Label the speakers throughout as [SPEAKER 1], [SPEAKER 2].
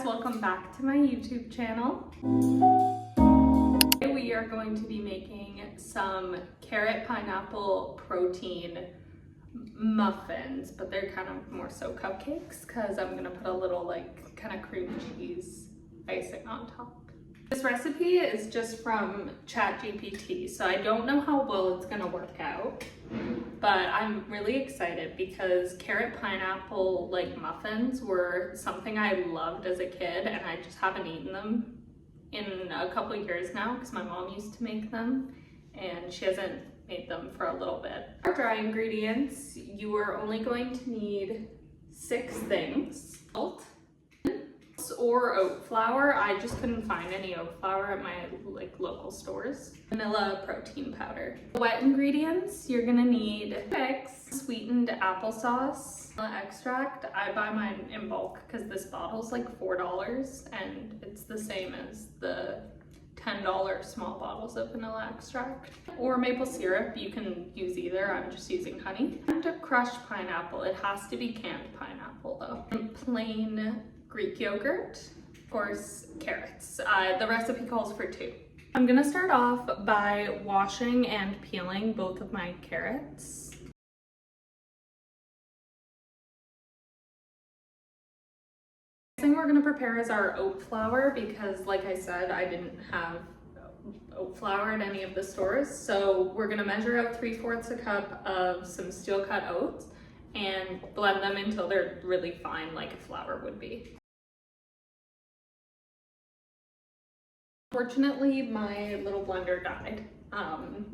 [SPEAKER 1] welcome back to my YouTube channel. Today we are going to be making some carrot pineapple protein muffins, but they're kind of more so cupcakes because I'm gonna put a little like kind of cream cheese icing on top. This recipe is just from ChatGPT, so I don't know how well it's gonna work out, but I'm really excited because carrot pineapple like muffins were something I loved as a kid, and I just haven't eaten them in a couple of years now because my mom used to make them and she hasn't made them for a little bit. Our dry ingredients, you are only going to need 6 things. Salt or oat flour. I just couldn't find any oat flour at my local stores. Vanilla protein powder. Wet ingredients, you're gonna need eggs, sweetened applesauce, vanilla extract. I buy mine in bulk because this bottle's like $4 and it's the same as the $10 small bottles of vanilla extract. Or maple syrup, you can use either, I'm just using honey. And crushed pineapple, it has to be canned pineapple though. And plain Greek yogurt, of course, carrots. The recipe calls for 2. I'm gonna start off by washing and peeling both of my carrots. The thing we're gonna prepare is our oat flour because, like I said, I didn't have oat flour at any of the stores. So we're gonna measure out 3/4 a cup of some steel cut oats and blend them until they're really fine like a flour would be. Unfortunately, my little blender died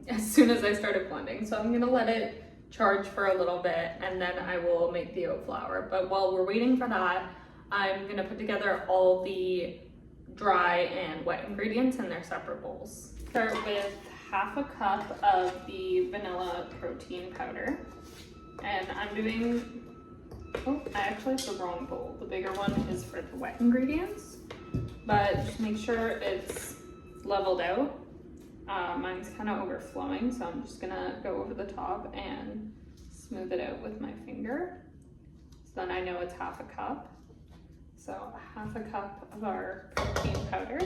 [SPEAKER 1] as soon as I started blending, so I'm gonna let it charge for a little bit and then I will make the oat flour. But while we're waiting for that, I'm gonna put together all the dry and wet ingredients in their separate bowls. Start with 1/2 cup of the vanilla protein powder. And I'm doing, oh, I actually have the wrong bowl. The bigger one is for the wet ingredients, but just make sure it's leveled out. Mine's kind of overflowing, so I'm just gonna go over the top and smooth it out with my finger. So then I know it's 1/2 cup. So 1/2 cup of our protein powder.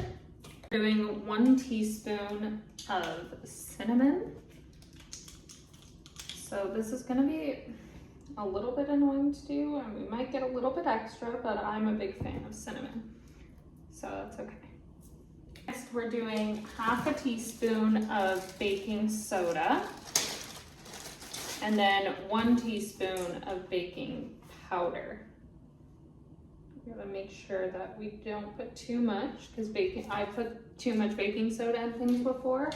[SPEAKER 1] We're doing 1 teaspoon of cinnamon. So this is gonna be a little bit annoying to do, and we might get a little bit extra, but I'm a big fan of cinnamon, so that's okay. Next, we're doing 1/2 teaspoon of baking soda, and then 1 teaspoon of baking powder. We gotta make sure that we don't put too much, because I put too much baking soda in things before,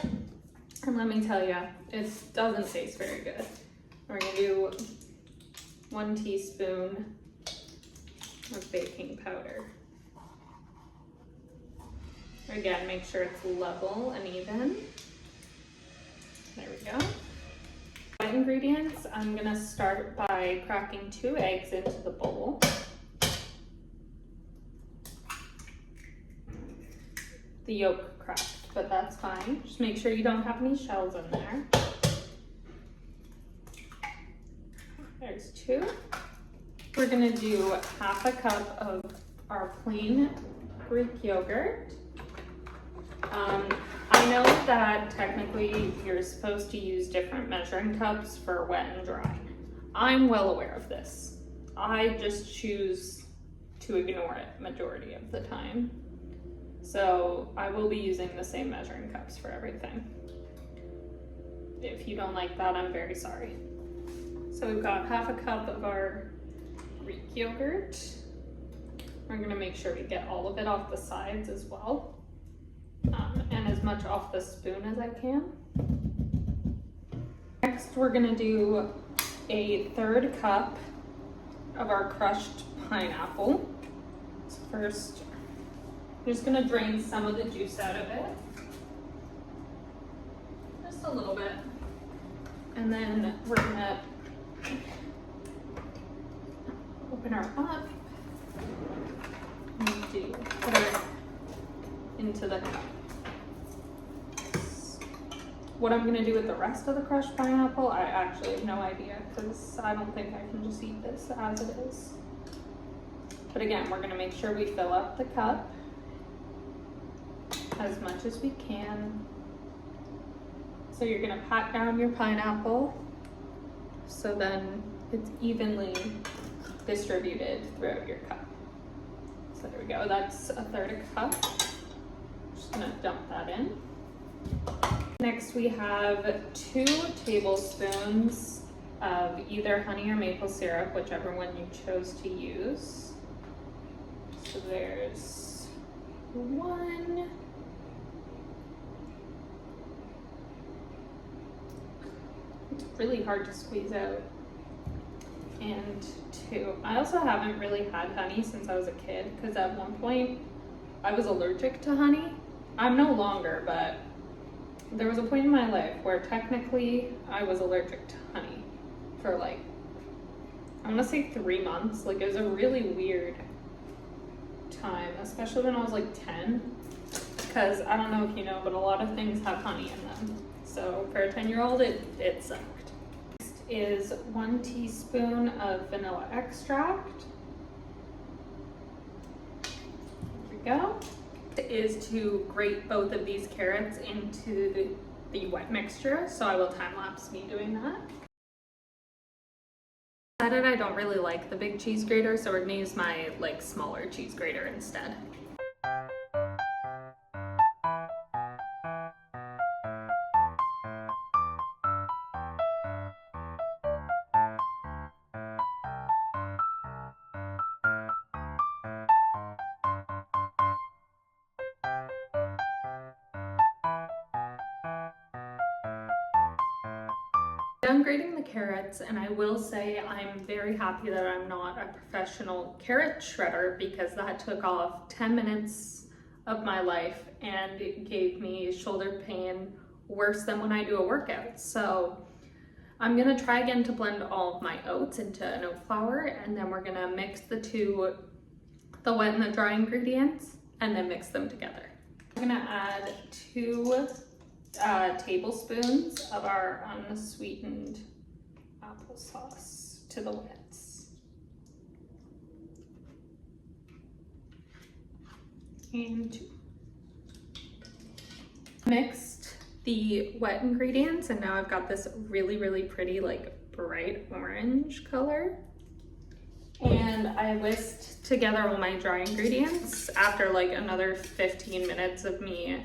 [SPEAKER 1] and let me tell you, it doesn't taste very good. We're gonna do 1 teaspoon of baking powder. Again, make sure it's level and even. There we go. Wet ingredients, I'm gonna start by cracking 2 eggs into the bowl. The yolk cracked, but that's fine. Just make sure you don't have any shells in there. There's 2. We're gonna do 1/2 cup of our plain Greek yogurt. I know that technically you're supposed to use different measuring cups for wet and dry. I'm well aware of this. I just choose to ignore it majority of the time. So I will be using the same measuring cups for everything. If you don't like that, I'm very sorry. So we've got 1/2 cup of our Greek yogurt. We're gonna make sure we get all of it off the sides as well. And as much off the spoon as I can. Next, we're gonna do a 1/3 cup of our crushed pineapple. So first, I'm just gonna drain some of the juice out of it. Just a little bit. And then we're gonna open her up and put her into the cup. What I'm gonna do with the rest of the crushed pineapple, I actually have no idea because I don't think I can just eat this as it is. But again, we're gonna make sure we fill up the cup as much as we can. So you're gonna pat down your pineapple so then it's evenly distributed throughout your cup. So there we go, that's a third a cup. Just gonna dump that in. Next we have 2 tablespoons of either honey or maple syrup, whichever one you chose to use. So there's 1. It's really hard to squeeze out. And 2. I also haven't really had honey since I was a kid, because at one point I was allergic to honey. I'm no longer, but there was a point in my life where technically I was allergic to honey for like, I want to say 3 months. Like, it was a really weird time, especially when I was like 10, because I don't know if you know, but a lot of things have honey in them. So for a 10-year-old, it sucked. Next is 1 teaspoon of vanilla extract. There we go. Is to grate both of these carrots into the wet mixture, so I will time lapse me doing that. I decided I don't really like the big cheese grater, so we're gonna use my like smaller cheese grater instead. Done grating the carrots, and I will say I'm very happy that I'm not a professional carrot shredder, because that took off 10 minutes of my life and it gave me shoulder pain worse than when I do a workout. So I'm gonna try again to blend all of my oats into an oat flour, and then we're gonna mix the two, the wet and the dry ingredients, and then mix them together. I'm gonna add 2 tablespoons of our unsweetened applesauce to the wets. And 2. Mixed the wet ingredients, and now I've got this really, really pretty, like bright orange color. And I whisked together all my dry ingredients after like another 15 minutes of me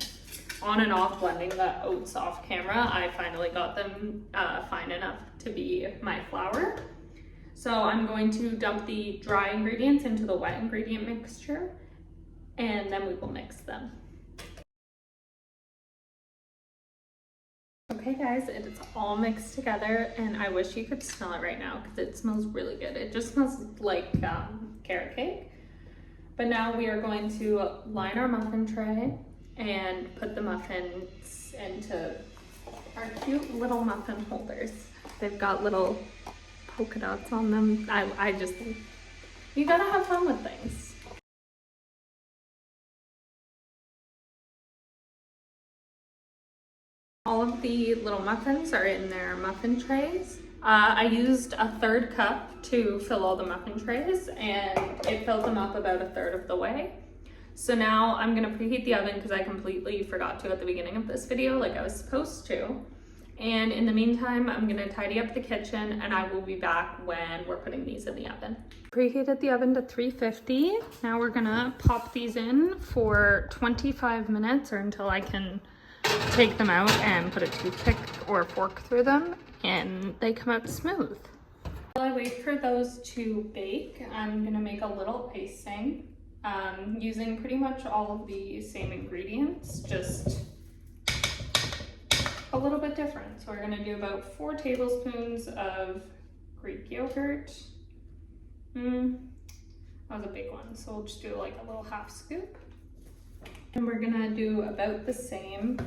[SPEAKER 1] on and off blending the oats off camera. I finally got them fine enough to be my flour. So I'm going to dump the dry ingredients into the wet ingredient mixture, and then we will mix them. Okay guys, it is all mixed together, and I wish you could smell it right now because it smells really good. It just smells like carrot cake. But now we are going to line our muffin tray and put the muffins into our cute little muffin holders. They've got little polka dots on them. I just think you gotta have fun with things. All of the little muffins are in their muffin trays. I used a 1/3 cup to fill all the muffin trays, and it filled them up about a 1/3 of the way. So now I'm gonna preheat the oven because I completely forgot to at the beginning of this video, like I was supposed to. And in the meantime, I'm gonna tidy up the kitchen, and I will be back when we're putting these in the oven. Preheated the oven to 350. Now we're gonna pop these in for 25 minutes, or until I can take them out and put a toothpick or fork through them and they come out smooth. While I wait for those to bake, I'm gonna make a little icing using pretty much all of the same ingredients, just a little bit different. So we're gonna do about 4 tablespoons of Greek yogurt. That was a big one, so we'll just do like a little 1/2 scoop. And we're gonna do about the same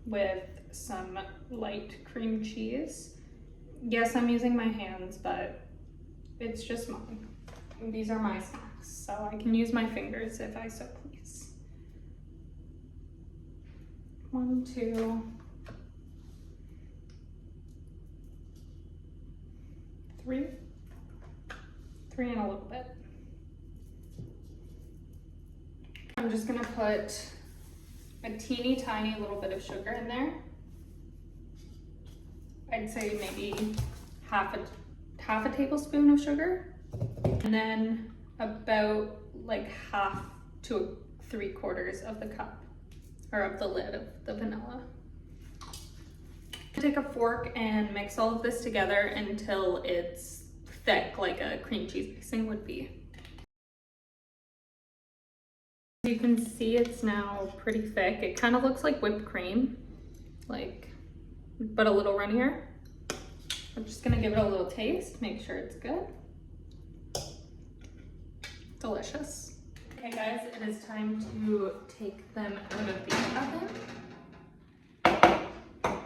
[SPEAKER 1] with some light cream cheese. Yes, I'm using my hands, but it's just mine. These are my snacks, so I can use my fingers if I so please. 1, 2, 3 and a little bit. I'm just gonna put a teeny tiny little bit of sugar in there. I'd say maybe half a tablespoon of sugar, and then about like half to 3/4 of the cup, or of the lid of the vanilla. Take a fork and mix all of this together until it's thick, like a cream cheese icing would be. You can see it's now pretty thick. It kind of looks like whipped cream, but a little runnier. I'm just gonna give it a little taste, make sure it's good. Delicious. Okay guys, it is time to take them out of the oven.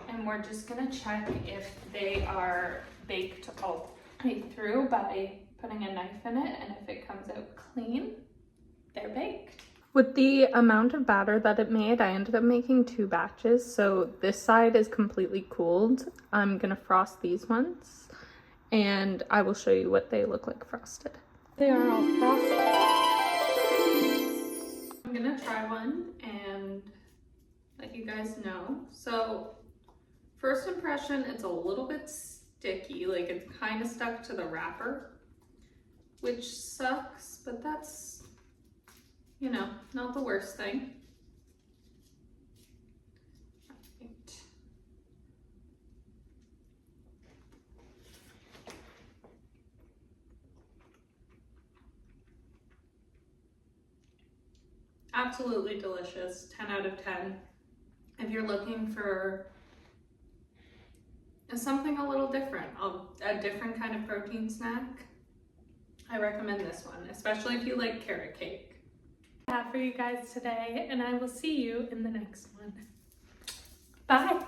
[SPEAKER 1] And we're just gonna check if they are baked all the way through by putting a knife in it, and if it comes out clean, they're baked. With the amount of batter that it made, I ended up making 2 batches. So this side is completely cooled. I'm gonna frost these ones and I will show you what they look like frosted. They are all frosted. I'm gonna try one and let you guys know. So first impression, it's a little bit sticky, like it's kind of stuck to the wrapper, which sucks, but that's, you know, not the worst thing. Right. Absolutely delicious, 10 out of 10. If you're looking for something a little different, a different kind of protein snack, I recommend this one, especially if you like carrot cake. Have for you guys today, and I will see you in the next one. Bye.